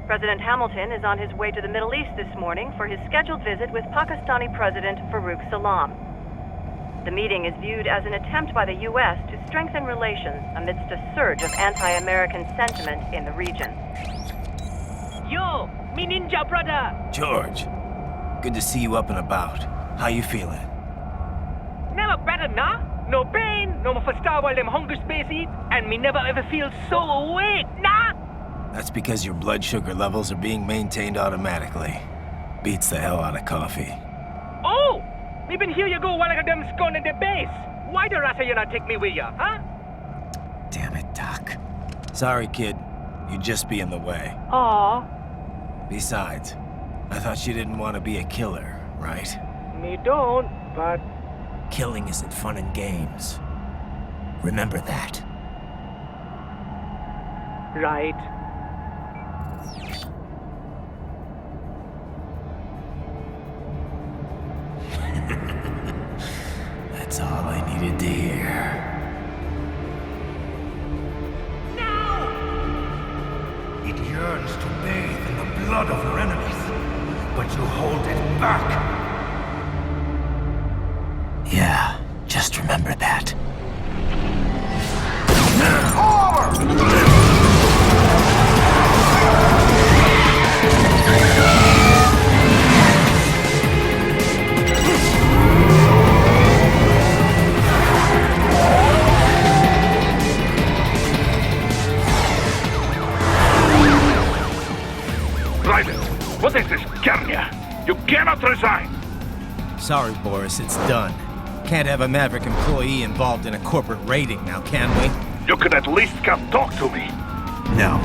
President Hamilton is on his way to the Middle East this morning for his scheduled visit with Pakistani President Farouk Salam. The meeting is viewed as an attempt by the U.S. to strengthen relations amidst a surge of anti-American sentiment in the region. Yo, me ninja brother! George, good to see you up and about. How you feeling? Never better, nah? No pain, no more for Star while them hunger space eat, and me never ever feel so awake, nah? That's because your blood sugar levels are being maintained automatically. Beats the hell out of coffee. Oh! Me been here you go while I got them scone in the base. Why the rasa you not take me with ya, huh? Damn it, Doc. Sorry, kid. You'd just be in the way. Aw. Besides, I thought you didn't want to be a killer, right? Me don't, but... Killing isn't fun and games. Remember that. Right. That's all I needed to hear. It yearns to bathe in the blood of your enemies, but you hold it back. Yeah, just remember that. Raiden, what is this, Garnia? You cannot resign! Sorry, Boris, it's done. Can't have a Maverick employee involved in a corporate raiding now, can we? You could at least come talk to me. No.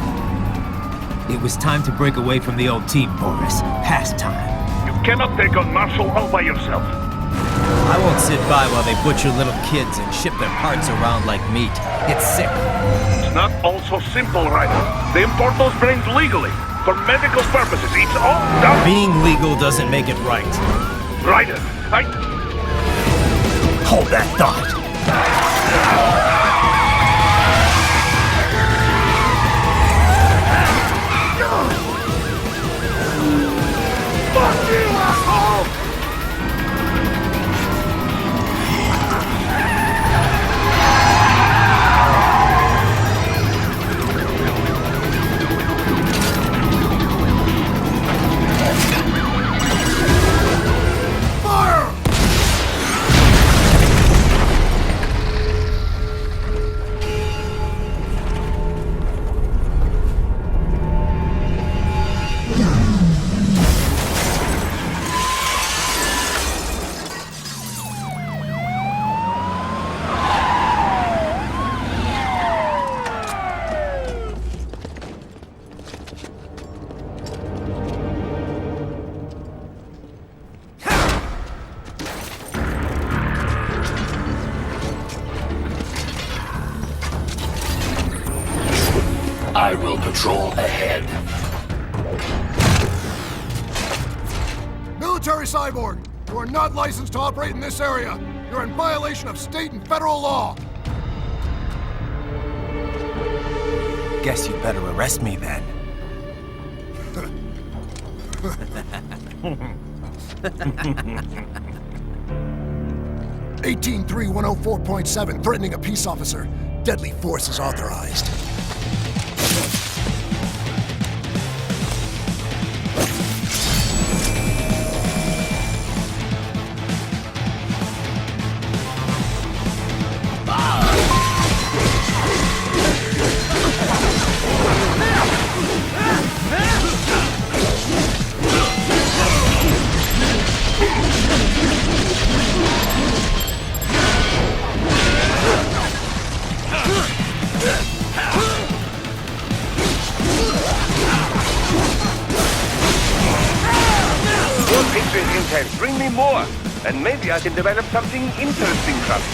It was time to break away from the old team, Boris. Past time. You cannot take on Marshall all by yourself. I won't sit by while they butcher little kids and ship their parts around like meat. It's sick. It's not all so simple, Raiden. They import those brains legally. For medical purposes, it's all done. Being legal doesn't make it right. Raiden, Hold that thought. Fuck you, asshole! I will patrol ahead. Military cyborg, you are not licensed to operate in this area. You're in violation of state and federal law. Guess you'd better arrest me then. 183-104.7, threatening a peace officer. Deadly force is authorized. Bring me more, and maybe I can develop something interesting from it.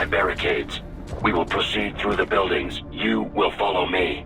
by barricades. We will proceed through the buildings. You will follow me.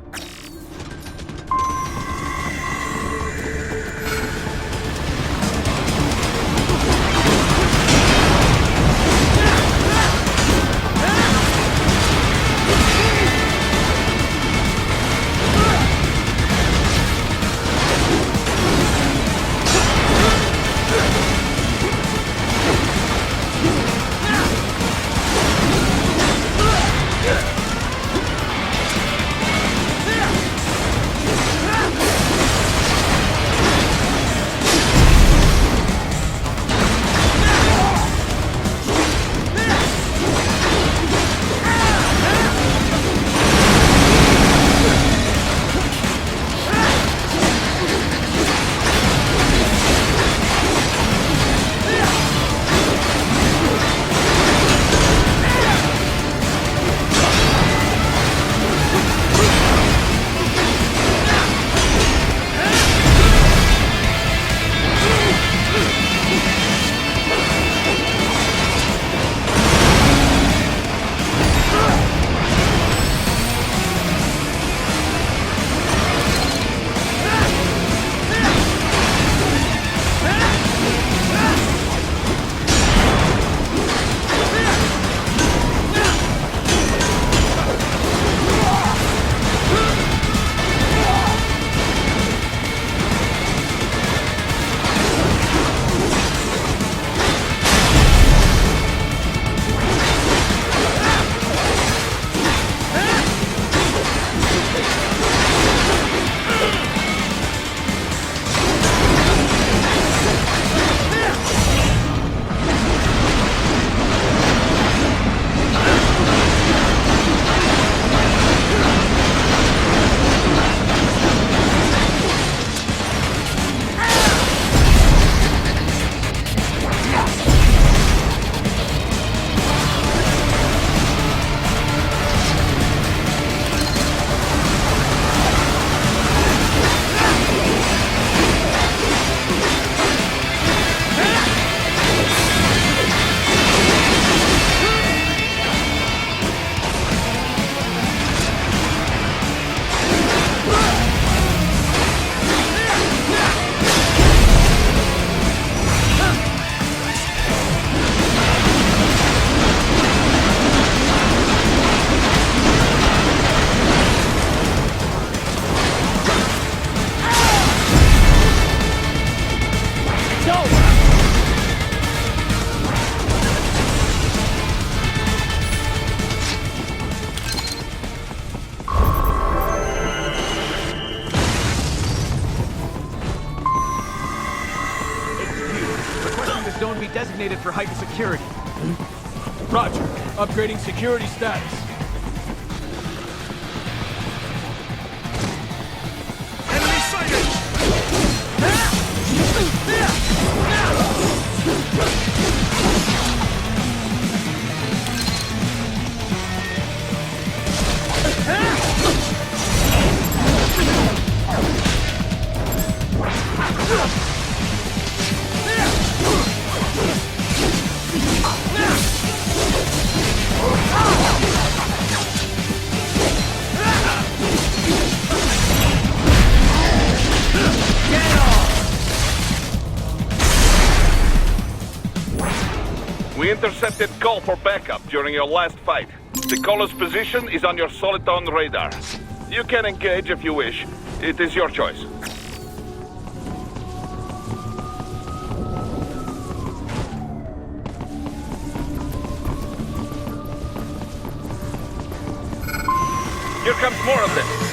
Designated for heightened security. Roger. Upgrading security status. Enemy sighted! We intercepted call for backup during your last fight. The caller's position is on your Soliton radar. You can engage if you wish. It is your choice. Here comes more of them.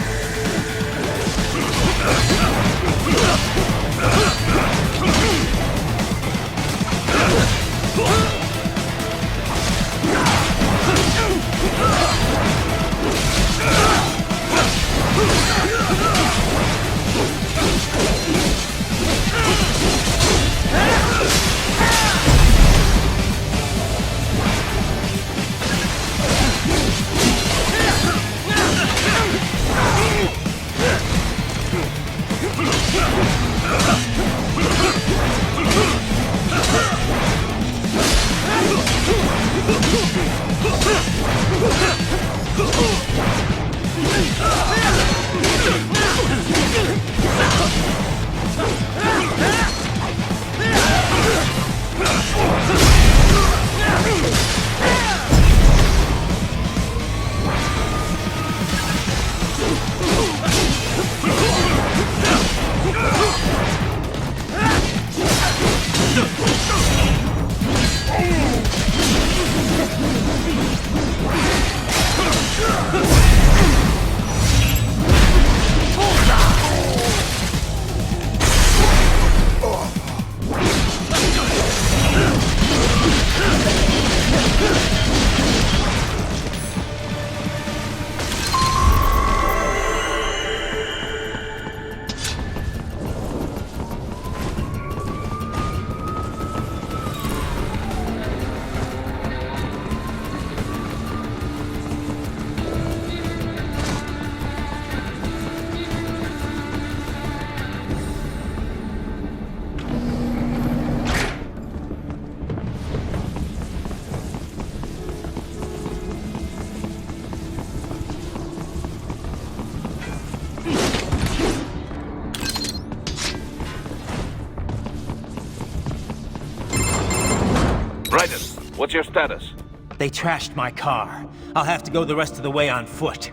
What's your status? They trashed my car. I'll have to go the rest of the way on foot.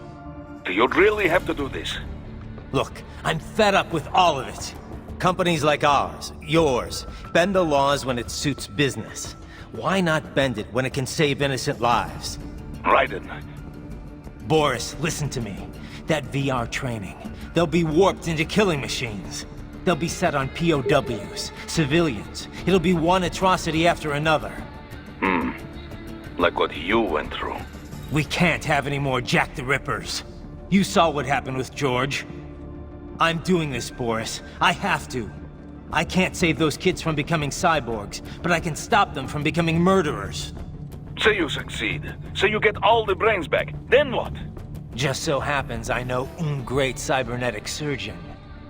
Do you really have to do this? Look, I'm fed up with all of it. Companies like ours, yours, bend the laws when it suits business. Why not bend it when it can save innocent lives? Raiden. Boris, listen to me. That VR training, they'll be warped into killing machines. They'll be set on POWs, civilians. It'll be one atrocity after another. Like what you went through. We can't have any more Jack the Rippers. You saw what happened with George. I'm doing this, Boris. I have to. I can't save those kids from becoming cyborgs, but I can stop them from becoming murderers. Say you succeed. Say you get all the brains back. Then what? Just so happens I know un great cybernetic surgeon.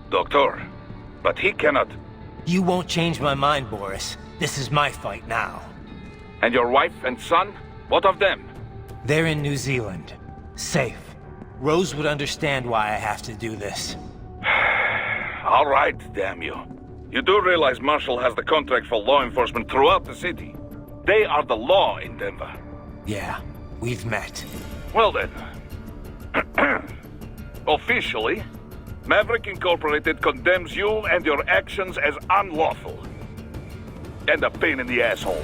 Doctor. But he cannot. You won't change my mind, Boris. This is my fight now. And your wife and son? What of them? They're in New Zealand. Safe. Rose would understand why I have to do this. All right, damn you. You do realize Marshall has the contract for law enforcement throughout the city. They are the law in Denver. Yeah, we've met. Well then. Officially, Maverick Incorporated condemns you and your actions as unlawful. And a pain in the asshole.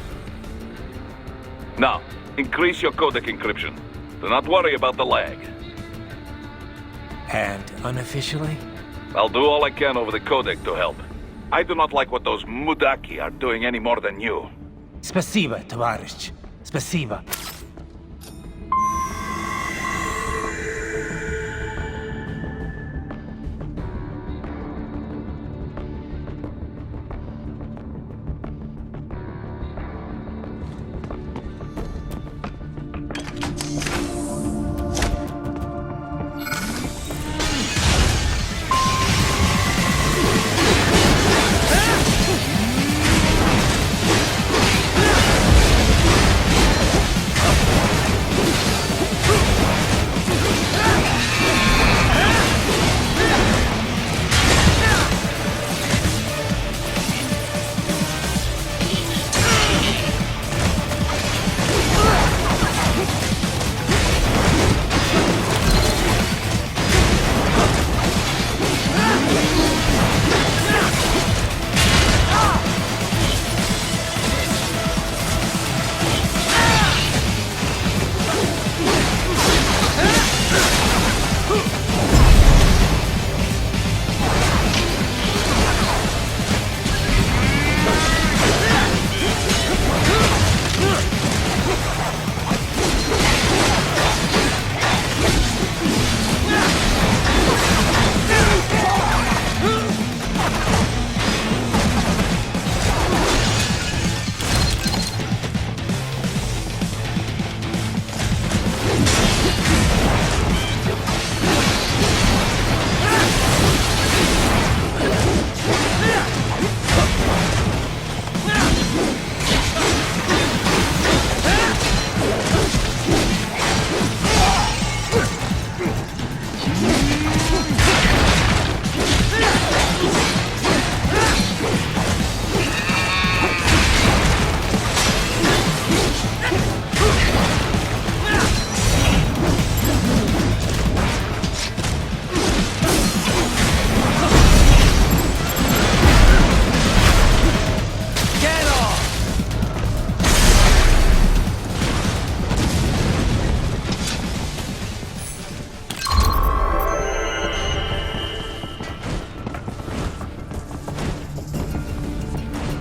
Now, increase your codec encryption. Do not worry about the lag. And unofficially? I'll do all I can over the codec to help. I do not like what those mudaki are doing any more than you. Спасибо, товарищ. Спасибо.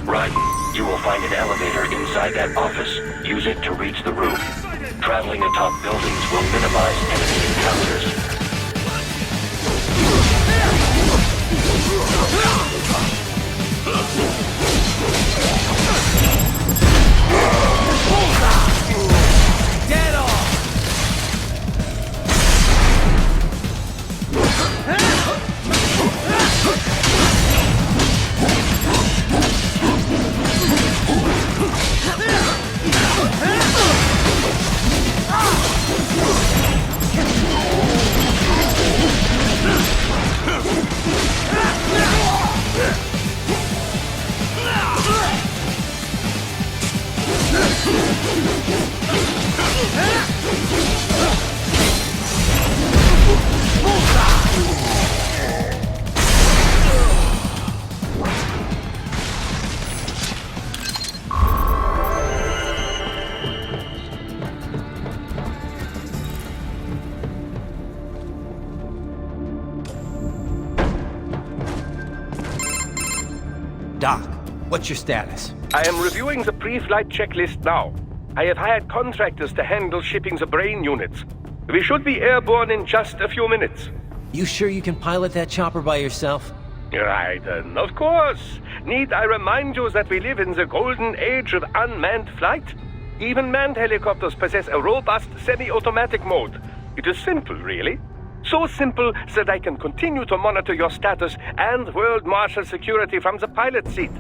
Raiden, you will find an elevator inside that office. Use it to reach the roof. Traveling atop buildings will minimize enemy encounters. Get off! Doc, what's your status? I am reviewing the pre-flight checklist now. I have hired contractors to handle shipping the brain units. We should be airborne in just a few minutes. You sure you can pilot that chopper by yourself? Raiden, of course. Need I remind you that we live in the golden age of unmanned flight? Even manned helicopters possess a robust semi-automatic mode. It is simple, really. So simple that I can continue to monitor your status and world marshal security from the pilot seat.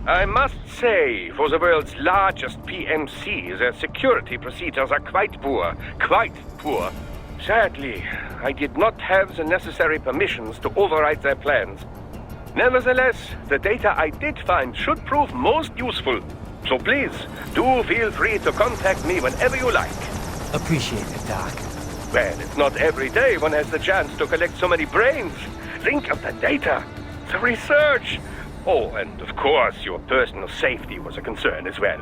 I must say, for the world's largest PMC, their security procedures are quite poor. Quite poor. Sadly, I did not have the necessary permissions to override their plans. Nevertheless, the data I did find should prove most useful. So please, do feel free to contact me whenever you like. Appreciate it, Doc. Well, it's not every day one has the chance to collect so many brains. Think of the data, the research. Oh, and of course, your personal safety was a concern as well.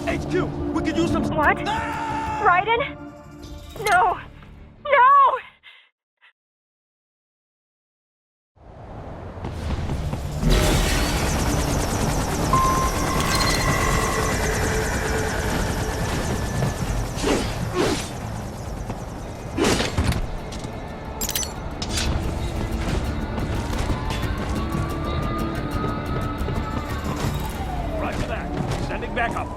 HQ, we could use some... What? Raiden? No! No! Roger that. Sending backup.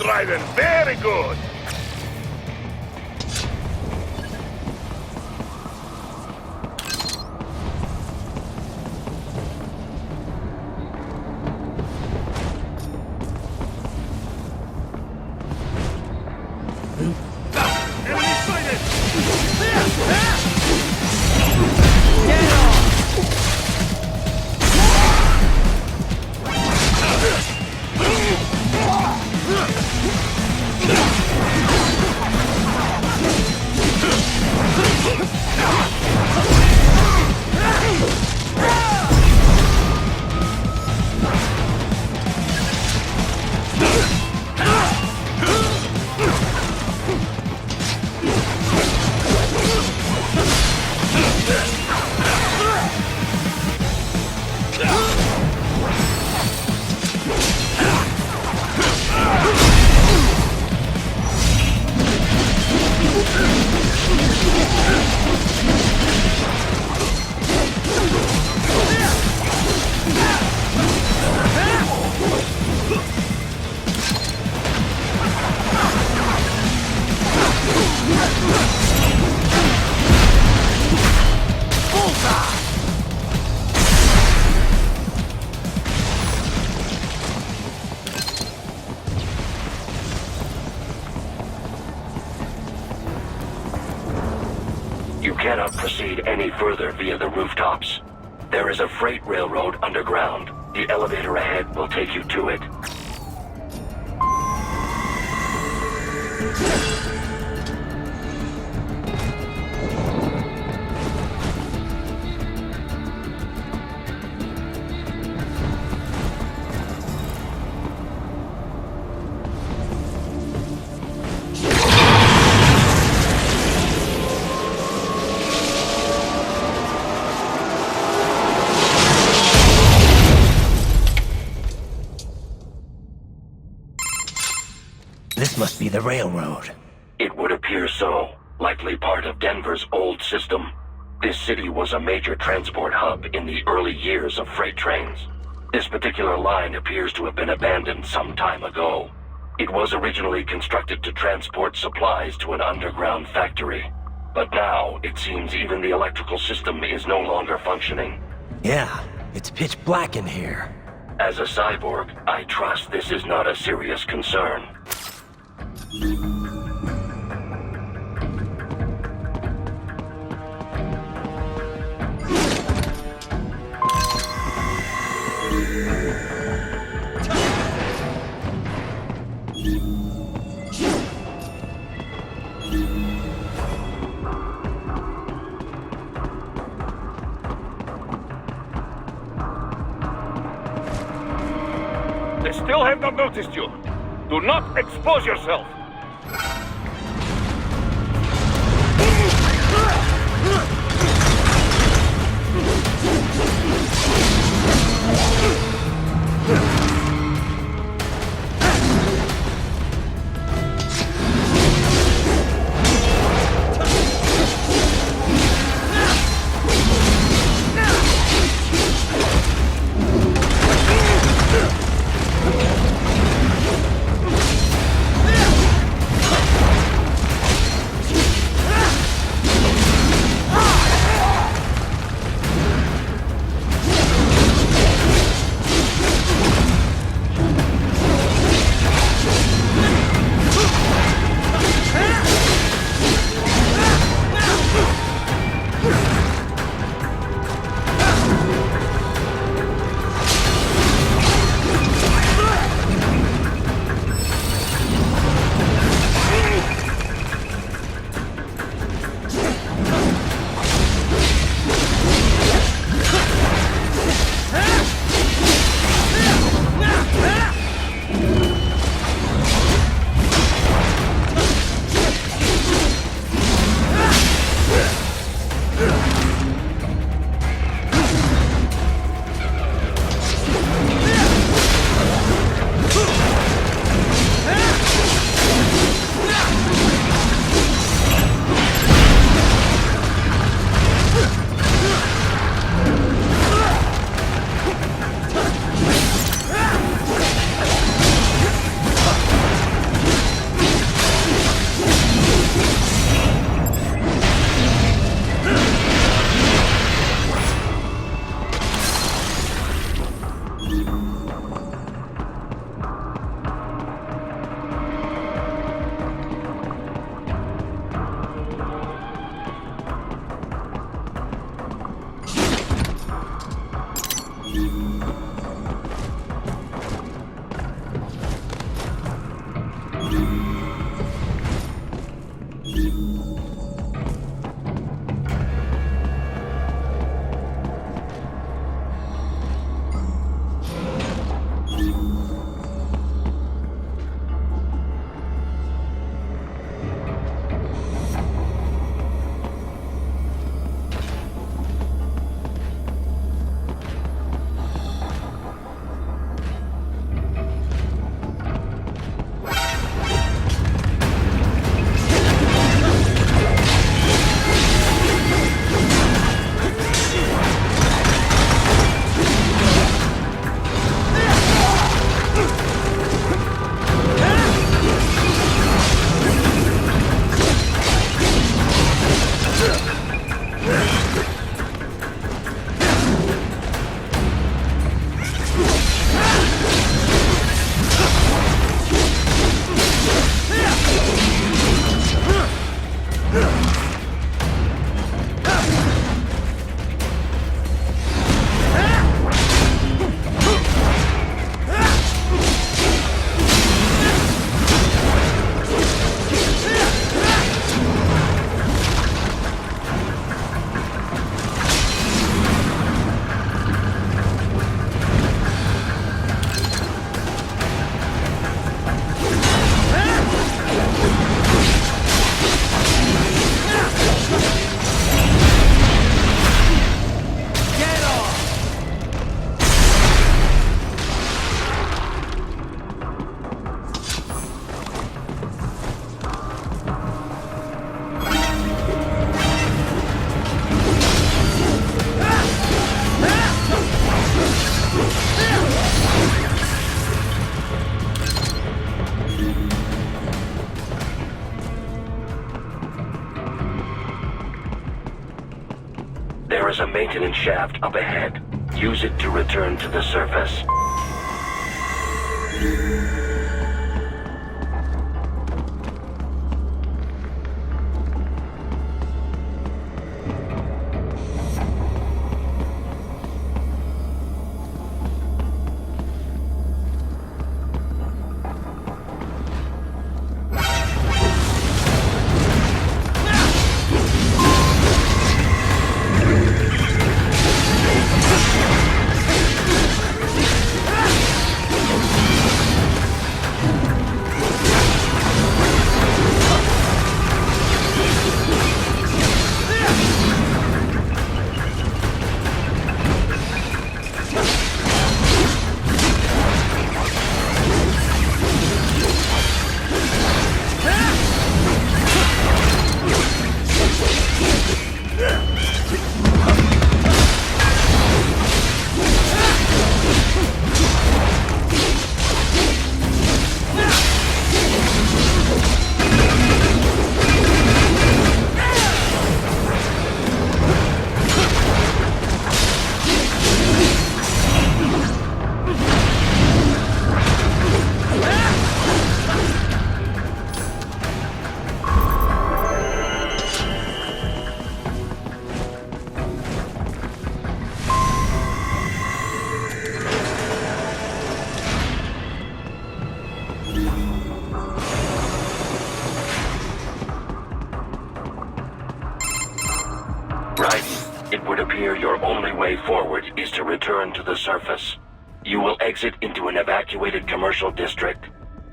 Raiden. Very good. You cannot proceed any further via the rooftops. There is a freight railroad underground. The elevator ahead will take you to it. This must be the railroad. It would appear so. Likely part of Denver's old system. This city was a major transport hub in the early years of freight trains. This particular line appears to have been abandoned some time ago. It was originally constructed to transport supplies to an underground factory. But now, it seems even the electrical system is no longer functioning. Yeah, it's pitch black in here. As a cyborg, I trust this is not a serious concern. They still have not noticed you. Do not expose yourself. There is a maintenance shaft up ahead. Use it to return to the surface. It would appear your only way forward is to return to the surface. You will exit into an evacuated commercial district.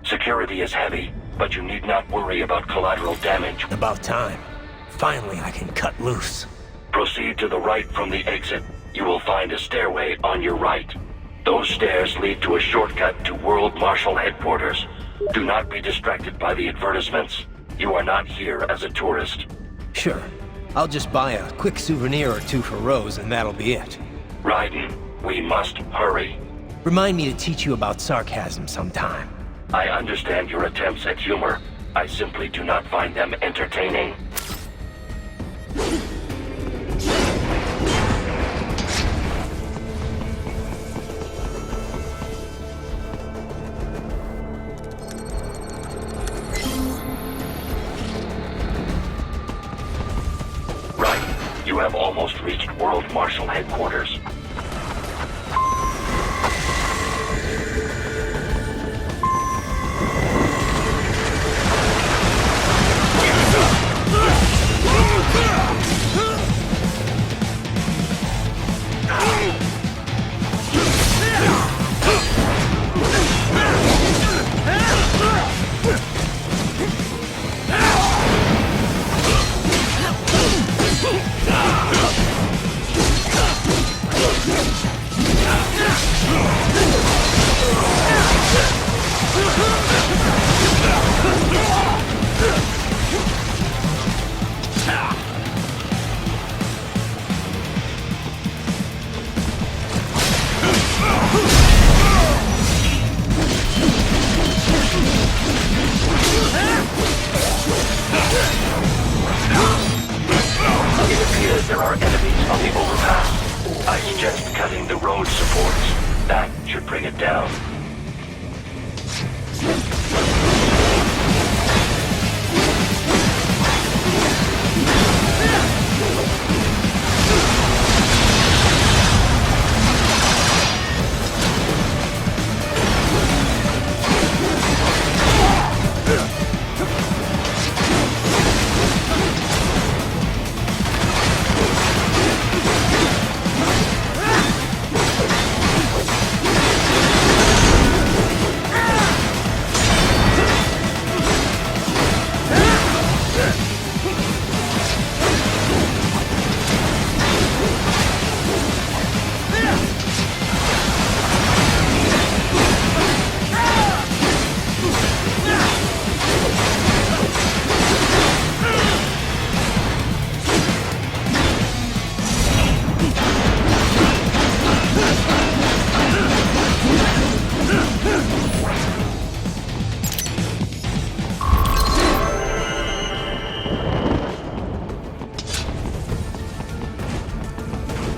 Security is heavy, but you need not worry about collateral damage. About time. Finally, I can cut loose. Proceed to the right from the exit. You will find a stairway on your right. Those stairs lead to a shortcut to World Marshal Headquarters. Do not be distracted by the advertisements. You are not here as a tourist. Sure. I'll just buy a quick souvenir or two for Rose, and that'll be it. Raiden, we must hurry. Remind me to teach you about sarcasm sometime. I understand your attempts at humor. I simply do not find them entertaining. Right. You have almost reached World Marshal Headquarters. There are enemies on the overpass. I suggest cutting the road supports. That should bring it down.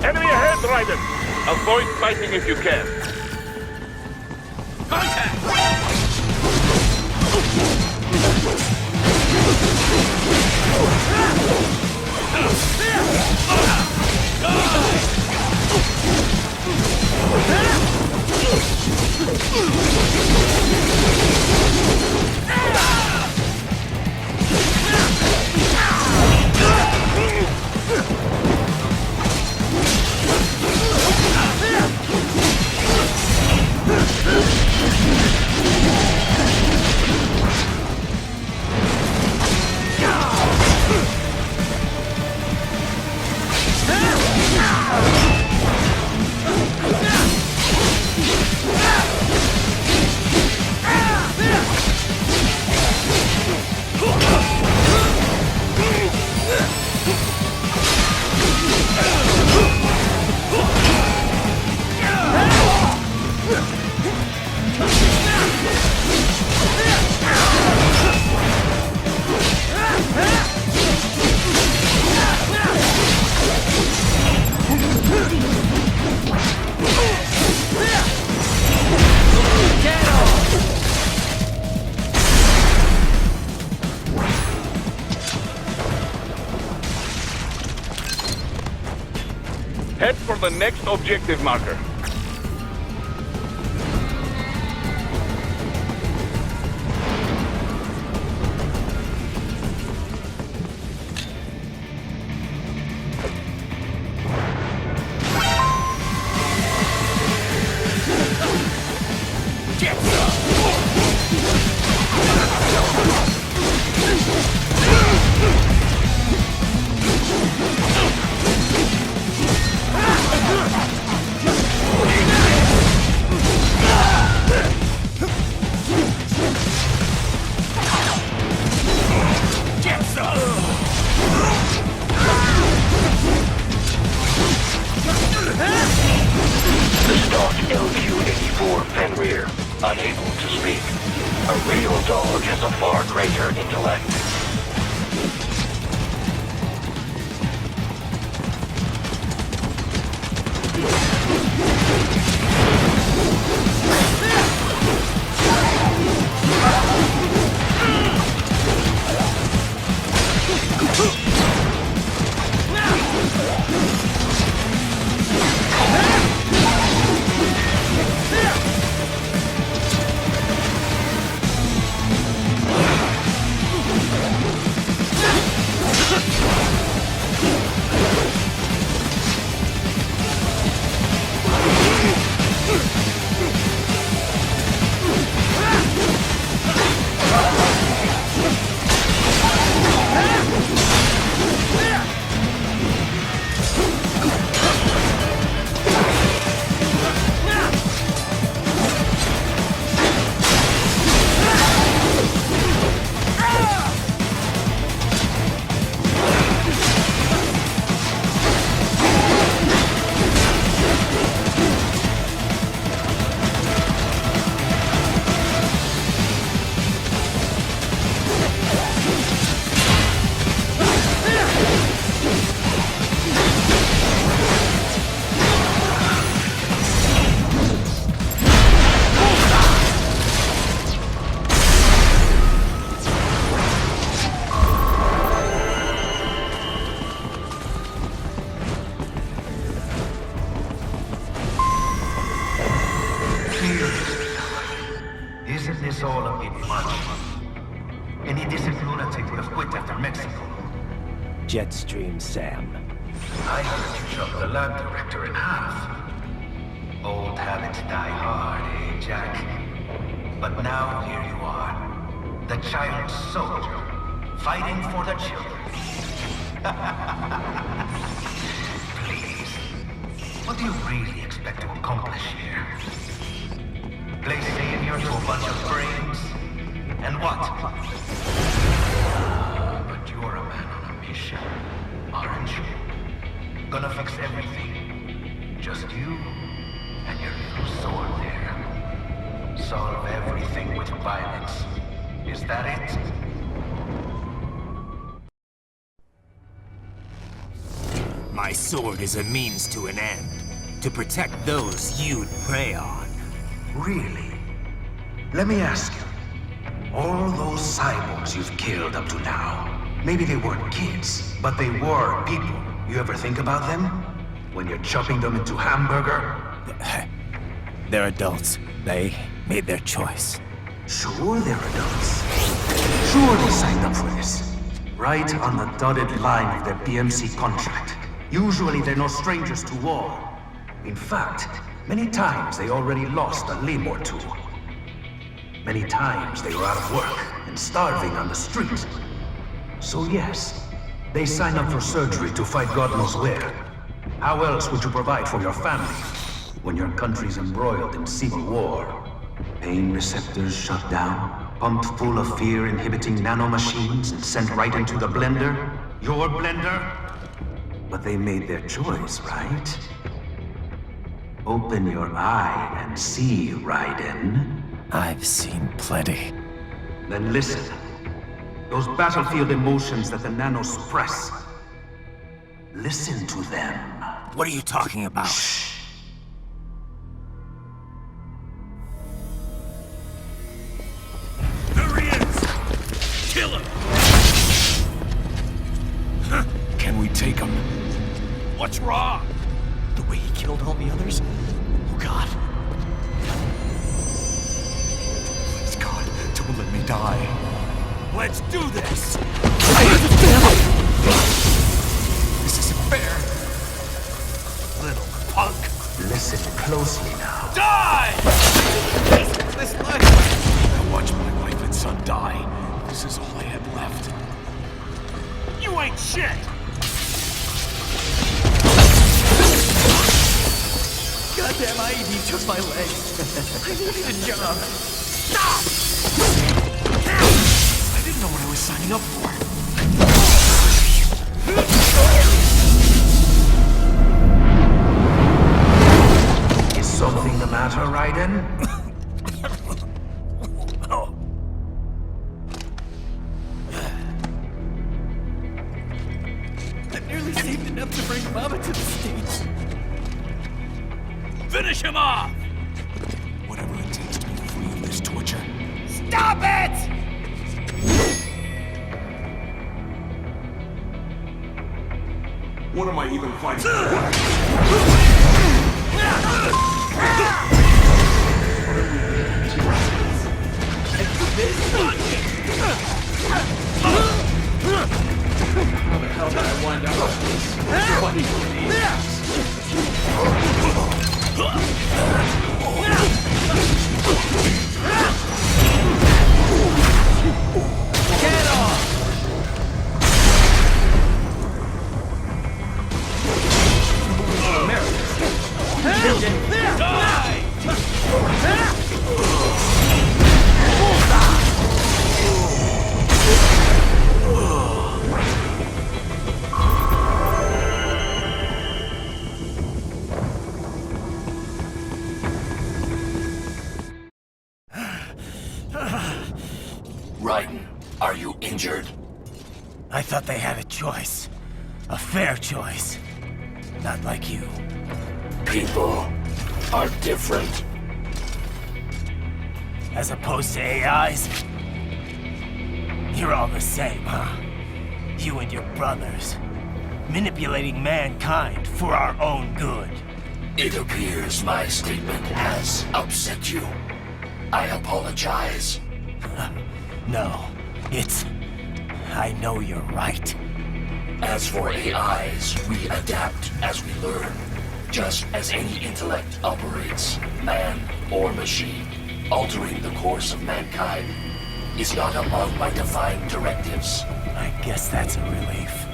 Enemy ahead, Raiden! Avoid fighting if you can. Head for the next objective marker. Unable to speak. A real dog has a far greater intellect. Isn't this all a bit much? Any decent lunatic would have quit after Mexico. Jetstream, Sam. I heard you chopped the lab director in half. Old habits die hard, eh, Jack? But now here you are, the child soldier, fighting for the children. Please, what do you really expect to accomplish here? Play savior to a bunch of brains? And what? But you're a man on a mission, aren't you? Gonna fix everything. Just you and your little sword there. Solve everything with violence. Is that it? My My sword is a means to an end. To protect those you'd prey on. Really? Let me ask you. All those cyborgs you've killed up to now, maybe they weren't kids, but they were people. You ever think about them? When you're chopping them into hamburger? They're adults. They made their choice. Sure they're adults. Sure they signed up for this. Right on the dotted line of their PMC contract. Usually they're no strangers to war. In fact, many times they already lost a limb or two. Many times they were out of work and starving on the street. So yes, they signed up for surgery to fight God knows where. How else would you provide for your family when your country's embroiled in civil war? Pain receptors shut down, pumped full of fear-inhibiting nanomachines and sent right into the blender? Your blender? But they made their choice, right? Open your eye and see, Raiden. I've seen plenty. Then listen. Those battlefield emotions that the nanos suppress. Listen to them. What are you talking about? Shh. There he is! Kill him! Can we take him? What's wrong? The way he killed all the others? Oh God. Please God, don't let me die. Let's do this! This isn't fair. Little punk! Listen closely now. Die! This life. I watched my wife and son die. This is all I had left. You ain't shit! Goddamn IED took my leg. I needed a job. Stop! I didn't know what I was signing up for. Is something the matter, Raiden? I've nearly saved enough to bring Mama to the States. Finish him off! Whatever it takes to be free of this torture. Stop it! What am I even fighting How the hell did I wind up fighting for these? Get off! Raiden, are you injured? I thought they had a choice. A fair choice. Not like you. People are different. As opposed to AIs? You're all the same, huh? You and your brothers. Manipulating mankind for our own good. It appears my statement has upset you. I apologize. No, it's... I know you're right. As for AIs, we adapt as we learn. Just as any intellect operates, man or machine, altering the course of mankind is not among my defined directives. I guess that's a relief.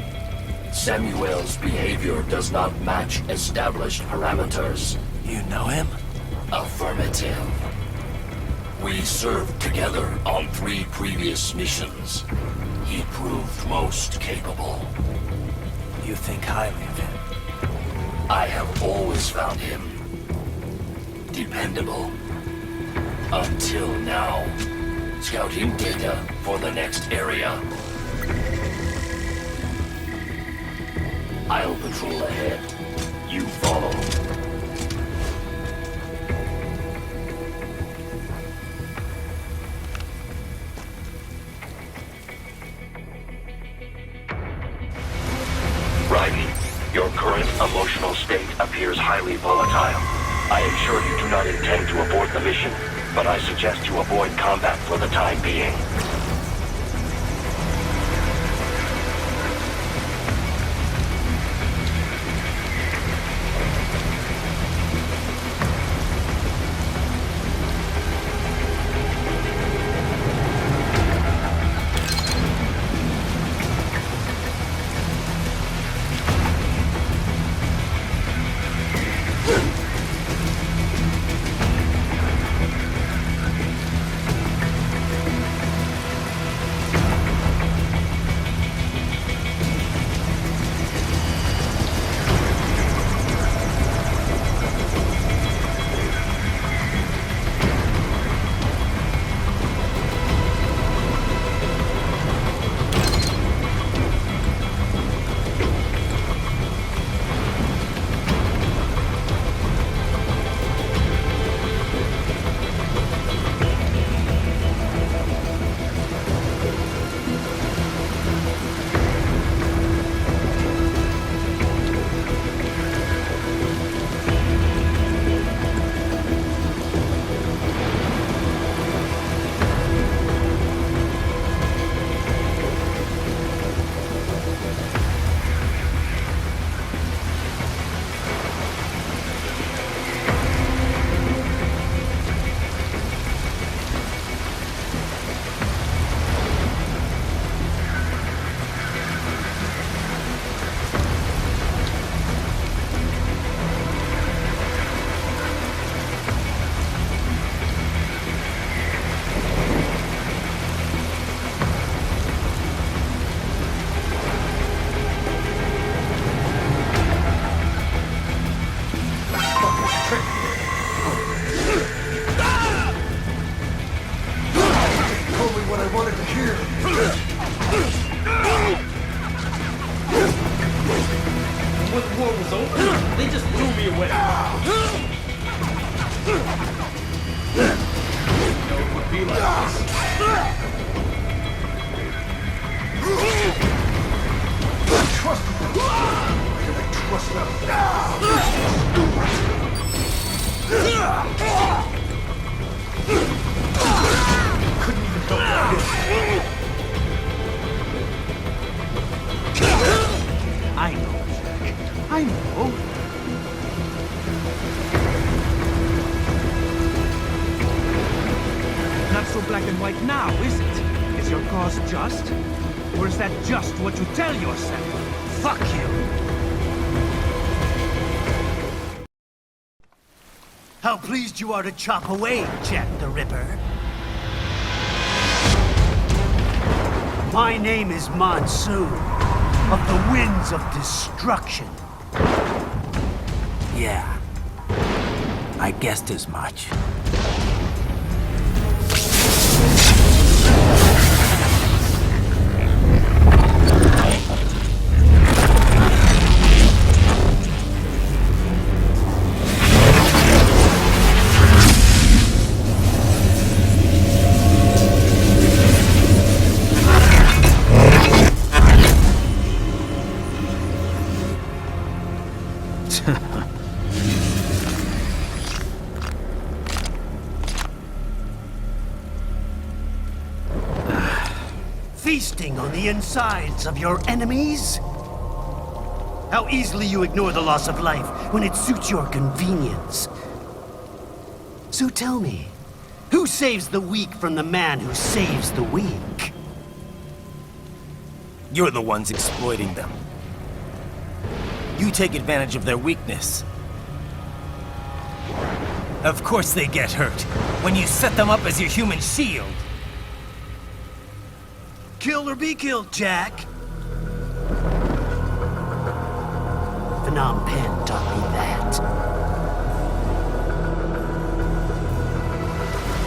Samuel's behavior does not match established parameters. You know him? Affirmative. We served together on 3 previous missions. He proved most capable. You think highly of him? I have always found him dependable. Until now. Scouting data for the next area. I'll patrol ahead. You follow. Raiden, your current emotional state appears highly volatile. I am sure you do not intend to abort the mission, but I suggest you avoid combat for the time being. How pleased you are to chop away, Jack the Ripper. My name is Monsoon, of the Winds of Destruction. Yeah, I guessed as much. Feasting on the insides of your enemies? How easily you ignore the loss of life when it suits your convenience. So tell me, who saves the weak from the man who saves the weak? You're the ones exploiting them. You take advantage of their weakness. Of course they get hurt when you set them up as your human shield. Kill or be killed, Jack. Phnom Penh taught me that.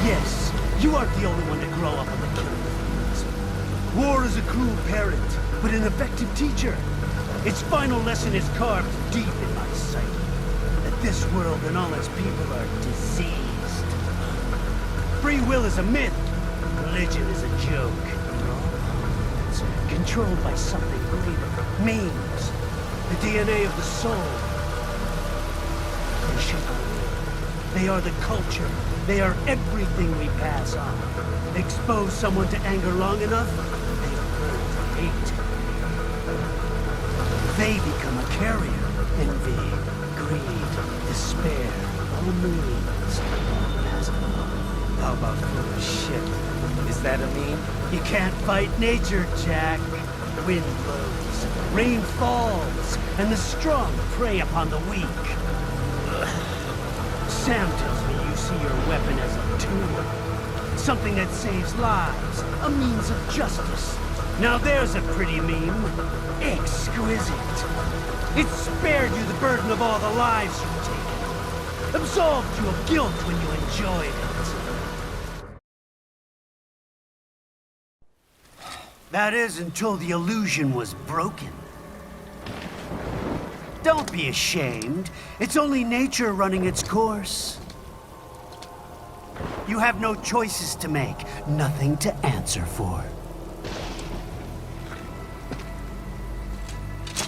Yes, you aren't the only one to grow up on the killing fields. War is a cruel parent, but an effective teacher. Its final lesson is carved deep in my psyche. That this world and all its people are diseased. Free will is a myth. Religion is a joke. It's controlled by something greater. Memes. The DNA of the soul. They shape our will. They are the culture. They are everything we pass on. Expose someone to anger long enough, they learn to hate. They become a carrier. Envy, greed, despair, all means. How about full of shit? Is that a meme? You can't fight nature, Jack. Wind blows, rain falls, and the strong prey upon the weak. Sam tells me you see your weapon as a tool. Something that saves lives, a means of justice. Now there's a pretty meme. Exquisite. It spared you the burden of all the lives you've taken. Absolved you of guilt when you enjoyed it. That is until the illusion was broken. Don't be ashamed. It's only nature running its course. You have no choices to make, nothing to answer for.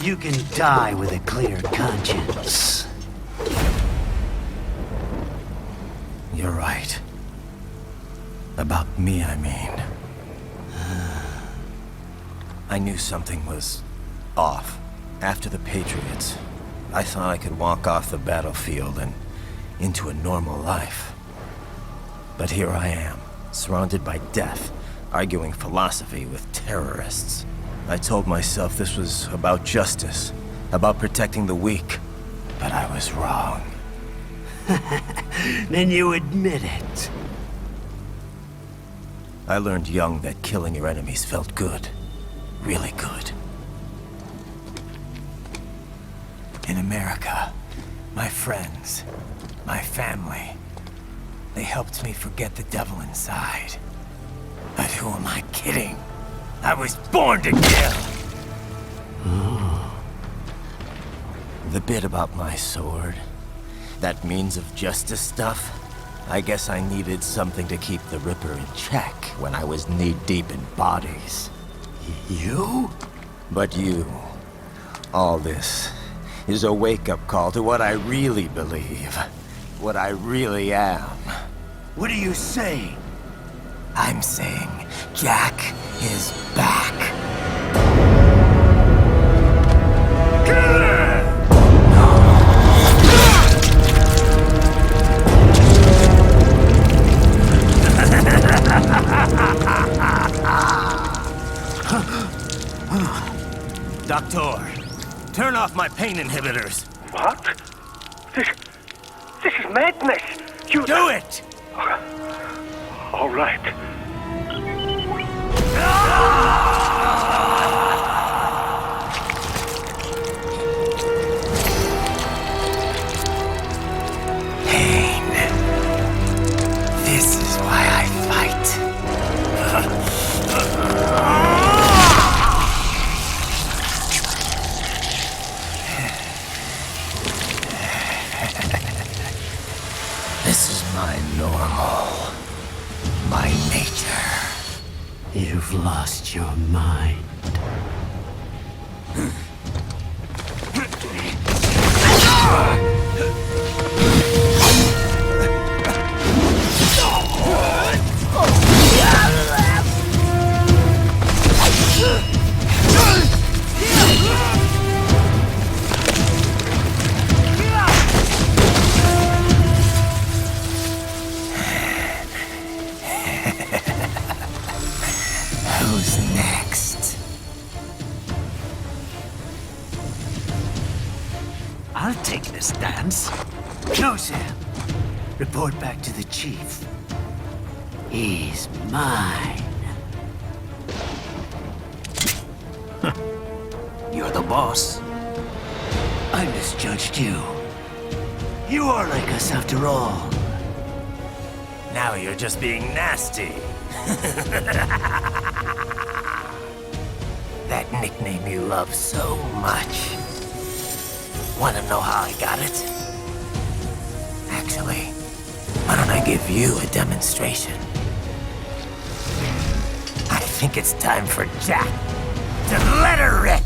You can die with a clear conscience. You're right. About me, I mean. I knew something was off. After the Patriots, I thought I could walk off the battlefield and into a normal life. But here I am, surrounded by death, arguing philosophy with terrorists. I told myself this was about justice, about protecting the weak. But I was wrong. Then you admit it. I learned young that killing your enemies felt good. Really good. In America, my friends, my family, they helped me forget the devil inside. But who am I kidding? I was born to kill! The bit about my sword, that means of justice stuff, I guess I needed something to keep the Ripper in check when I was knee-deep in bodies. You? But you, all this, is a wake-up call to what I really believe. What I really am. What are you saying? I'm saying Jack is back. Doctor, turn off my pain inhibitors. What? This is madness. You do it! All right. Pain. This is why I fight. This is my normal. My nature. You've lost your mind. Who's next? I'll take this dance. No, Sam. Report back to the chief. He's mine. You're the boss. I misjudged you. You are like us after all. Now you're just being nasty. that nickname you love so much. Want to know how I got it? Actually, why don't I give you a demonstration? I think it's time for Jack to let her rip.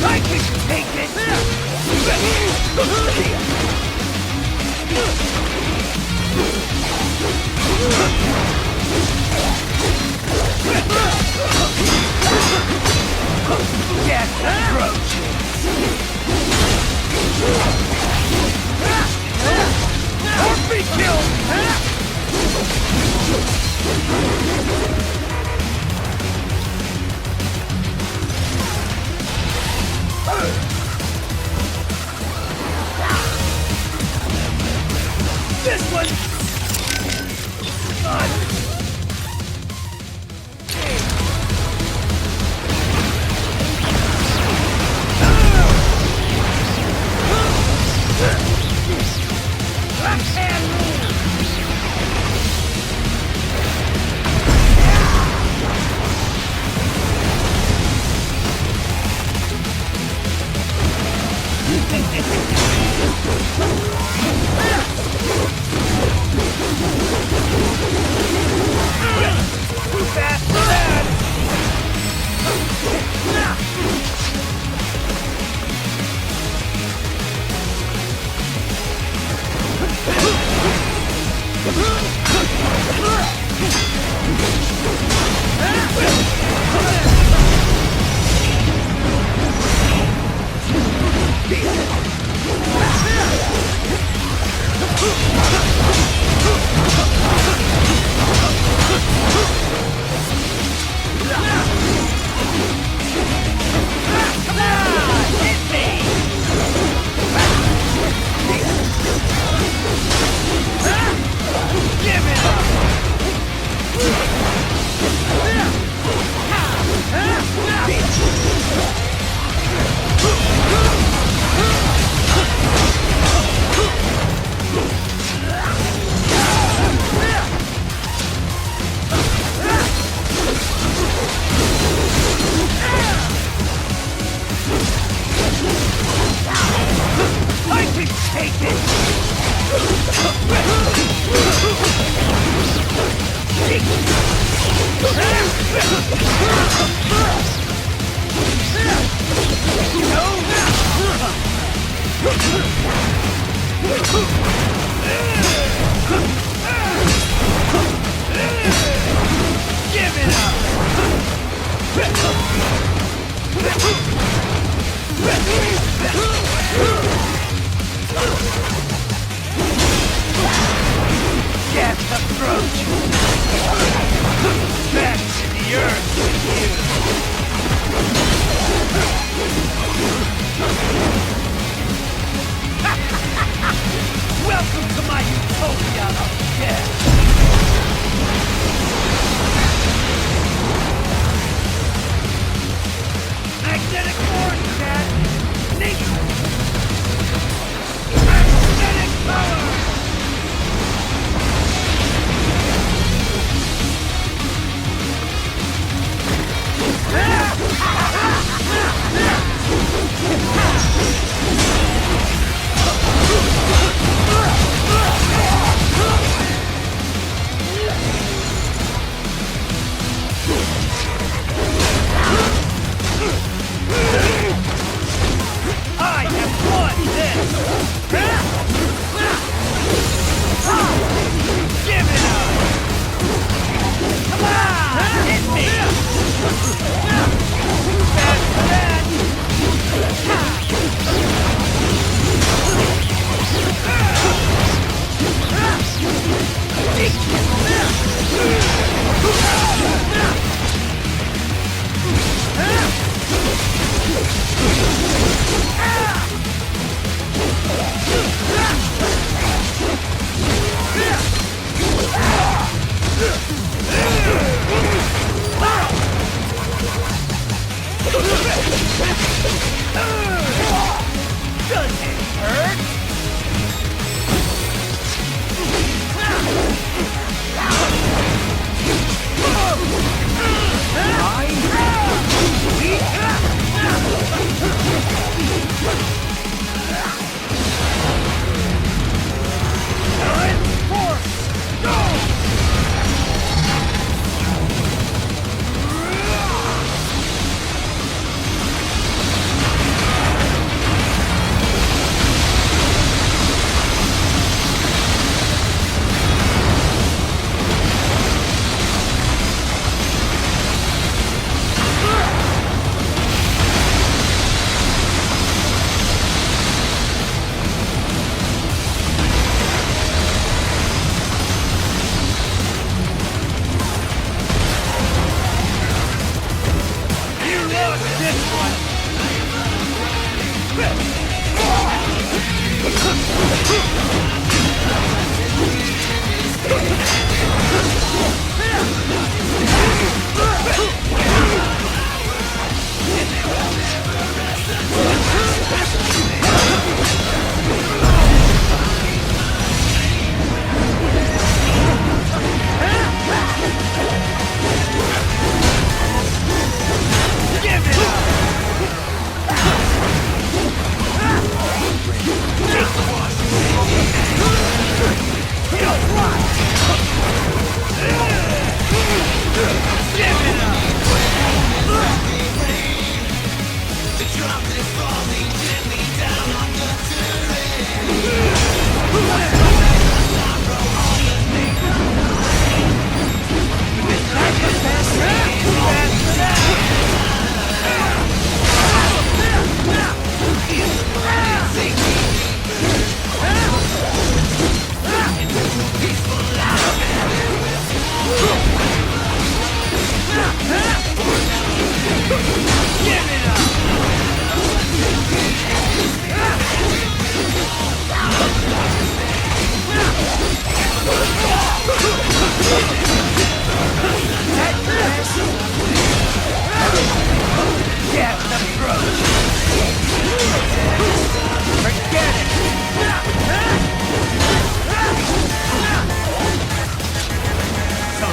I can take it! This one!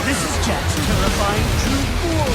This is Jack's terrifying true form.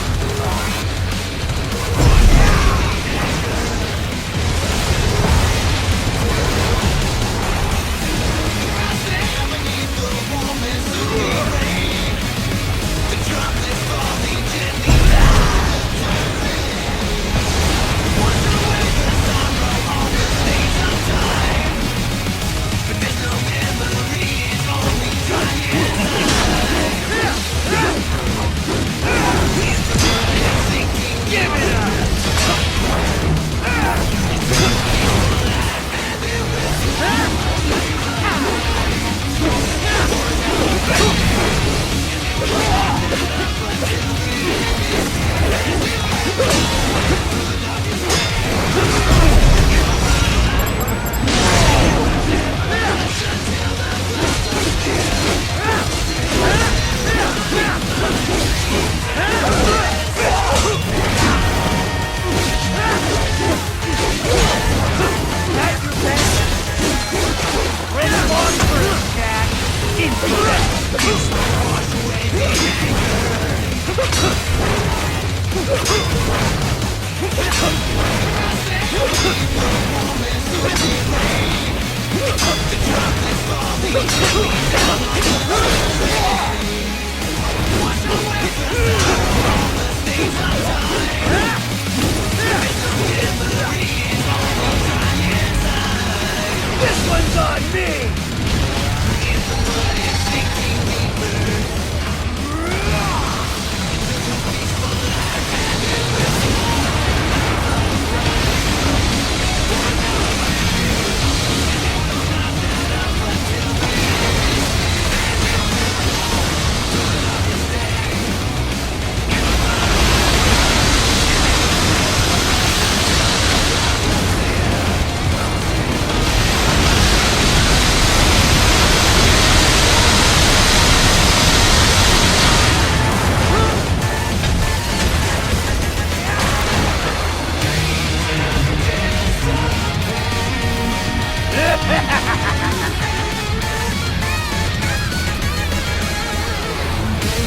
This one's on me!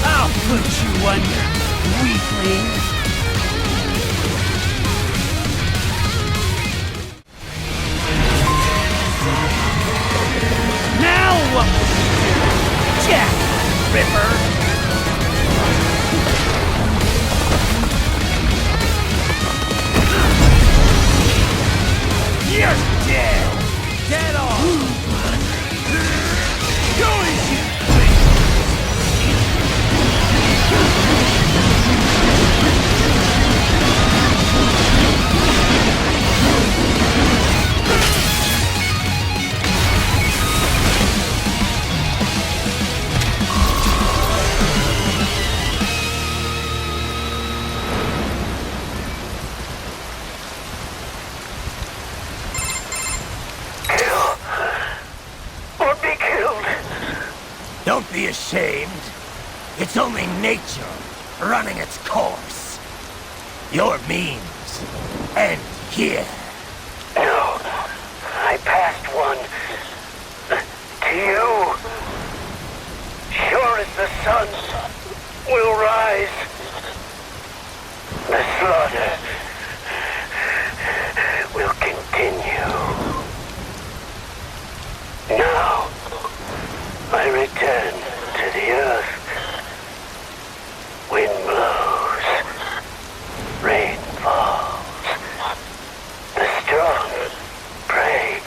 I'll put you under, weakling. Now what will you do, Jack Ripper? You're dead! Get off! Go easy! Don't be ashamed. It's only nature running its course. Your means end here. No, I passed one to you. Sure as the sun will rise, the slaughter will continue. Now, I return to the earth. Wind blows, rain falls. The strong prey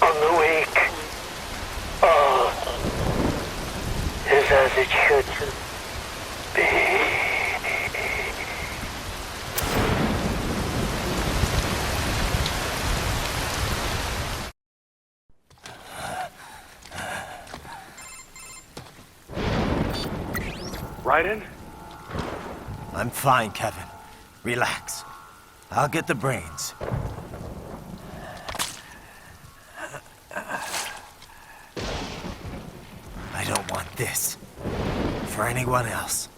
on the weak. All is as it should be. Raiden? I'm fine, Kevin. Relax. I'll get the brains. I don't want this. For anyone else.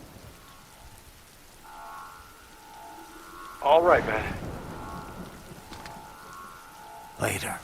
All right, man. Later.